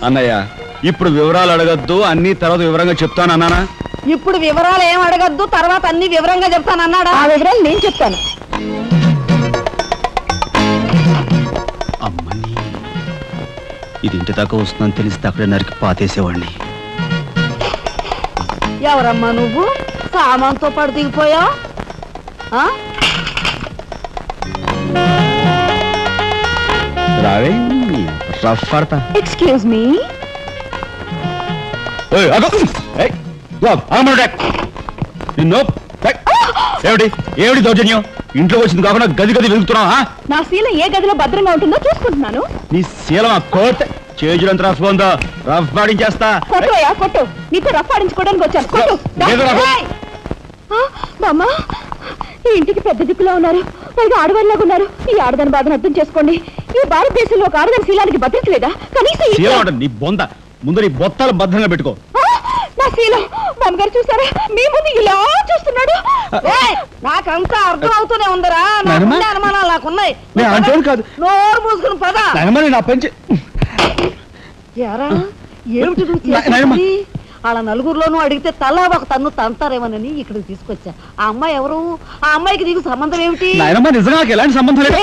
అన్నయ్య ఇప్పుడు వివరాలు అడగద్దు, అన్ని తర్వాత వివరంగా చెప్తాను అన్నానా? ఇప్పుడు వివరాలు ఏం అడగద్దు, తర్వాత అన్ని వివరంగా చెప్తాను అన్నాడా? ఆ వివరాలు నేను చెప్తాను. అమ్మని ఇది ఇంటి దాకా వస్తుందని తెలిస్తే అక్కడే నరికి పాతేసేవాడిని. ఎవరమ్మా నువ్వు? సామాన్తో పాటు దిగిపోయా? రావే రఫ్ పడతా. Excuse me. నిన్ను ఏమిటి ఏమిటి దౌర్జన్యం? ఇంట్లో వచ్చింది కాకుండా గది గది వెలుగుతున్నావా? నా శీల ఏ గదిలో భద్రంగా ఉంటుందో చూసుకుంటున్నాను. నీ శీలం కోట్ చేజులంత రఫ్ ఉందో రఫ్ పాడించేస్తా. కొట్టుయా కొట్టు, నీతో రఫ్ ఆడించుకోవడానికి వచ్చాను. కొట్టు. బామ్మా, ఈ ఇంటికి పెద్ద దిక్కులో ఉన్నారు, పైగా ఆడవాళ్ళలాగా ఉన్నారు. ఈ ఆడదాని బాధను అర్థం చేసుకోండి. ఈ భారతదేశంలో ఒక ఆడదాని శీలానికి భద్రత లేదా? కనీసం నీ బొంద ముందు నీ బొత్తాలు భద్రంగా పెట్టుకో. నా శీలం బామ్మగారు చూసారా, మీ ముందు ఇలా చూస్తున్నాడు. నాకంతా అర్థం అవుతూనే ఉందరా, అనుమానాలు నాకున్నాయి. నోరు మూసుకుని పద. నా పెంచి ఏమిటి వాళ్ళ నలుగురిలోనూ అడిగితే తలా ఒక తన్ను తంతారేమోనని ఇక్కడికి తీసుకొచ్చా. ఆ అమ్మాయి ఎవరు? ఆ అమ్మాయికి నీకు సంబంధం ఏమిటి? నిజంగా ఎలాంటి సంబంధం లేదు.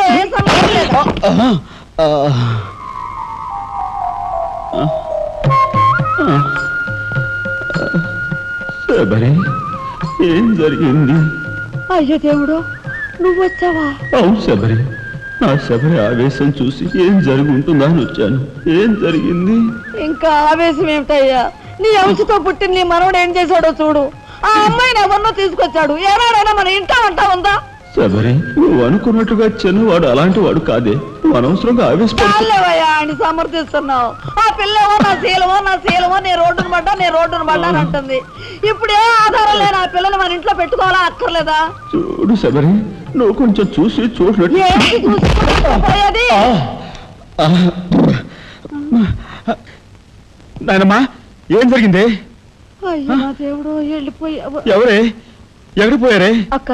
ఏం జరిగింది? అయ్యో దేవుడు, నువ్వు వచ్చావా? అవును శబరి, నా శబరి ఆవేశం చూసి ఏం జరిగి ఉంటుందా అని వచ్చాను. ఏం జరిగింది? ఇంకా ఆవేశం ఏమిటయ్యా? నీ అంశతో పుట్టిన నీ మనవడు ఏం చేశాడో చూడు. ఆ అమ్మాయిని ఎవరినో తీసుకొచ్చాడు. ఏనాడైనా మన ఇంటా అంటా ఉందా? శబరి, నువ్వు అనుకున్నట్టుగా చిన్నవాడు అలాంటి వాడు కాదే. నువ్వు అనవసరంగా ఆవేశపడలేవయ్యా అని సమర్థిస్తున్నావు. ఆ పిల్లవో నా శీలమో నేను రోడ్డును పడ్డా అని అంటుంది. ఇప్పుడు ఏ ఆధారం లేని ఆ పిల్లని మన ఇంట్లో పెట్టుకోవాలా అక్కర్లేదా? చూడు శబరి, నువ్వు కొంచెం చూసి చూడలేదు. నాయనమ్మా, ఏం జరిగింది? అయ్యో నా దేవుడు, వెళ్ళిపోయావు. ఎవరే ఎగిరిపోయారే? అక్క,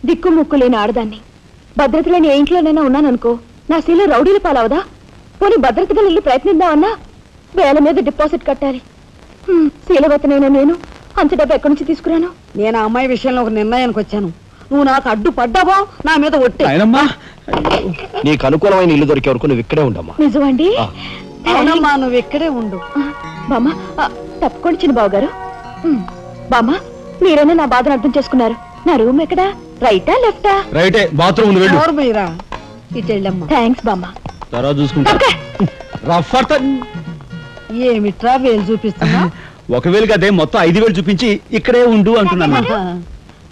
దిక్కు ముక్కు లేని ఆడదాన్ని, భద్రత లేని ఏ ఇంట్లోనైనా ఉన్నాననుకో, నా శీల రౌడీల పాలవదా? పోనీ భద్రతగా వెళ్ళి ప్రయత్నిద్దామన్నా వేల మీద డిపాజిట్ కట్టాలి. శీలవతనైనా నేను అంత డబ్బు ఎక్కడి నుంచి తీసుకురాను? నేను ఆ అమ్మాయి విషయంలో ఒక నిర్ణయానికి వచ్చాను. నువ్వు నాకు అడ్డు పడ్డావో నా మీద ఒట్టే. నీకు అనుకూలమైన ఇల్లు దొరికే వరకు నువ్వు ఇక్కడే ఉండమ్మా. నిజమండి? అవునమ్మా, నువ్వు ఇక్కడే ఉండు. బామ్మ, తప్పుకోండి చిన్న బాబు గారు. బామ్మ, మీరైనా నా బాధను అర్థం చేసుకున్నారు. నా రూమ్ ఎక్కడా? రైటా లెఫ్టా? రైటే, బాత్రూమ్ ఉంది, వెళ్ళు. మీరా ఇటు వెళ్ళమ్మా. థ్యాంక్స్ బామ్మ. తర్వాత చూసుకుంటా. ఏమిట్రా వేలు చూపిస్తున్నా? ఒక వేలు కదే, మొత్తం 5,000 చూపించి ఇక్కడే ఉండు అంటున్నాను.